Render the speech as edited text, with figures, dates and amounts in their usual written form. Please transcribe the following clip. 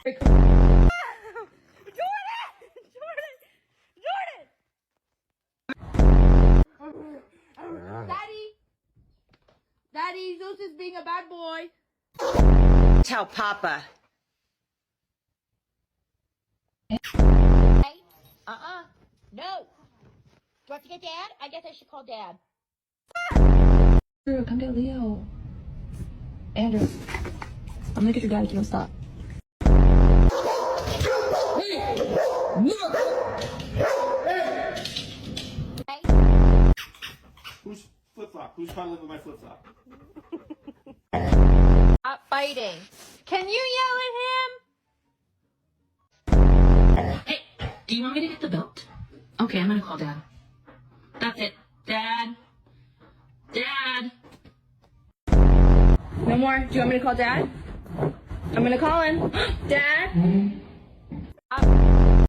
Jordan! Daddy, Zeus is being a bad boy. Tell Papa. Hey, no. Do I have to get Dad? I guess I should call Dad. Andrew, come get Leo. Andrew, I'm gonna get your dad if you don't stop. Who's flip-flop? Who's cuddling with my flip-flop? Stop fighting. Can you yell at him? Hey, do you want me to get the belt? Okay, I'm gonna call Dad. That's it. Dad. Dad. No more. Do you want me to call Dad? I'm gonna call him. Dad?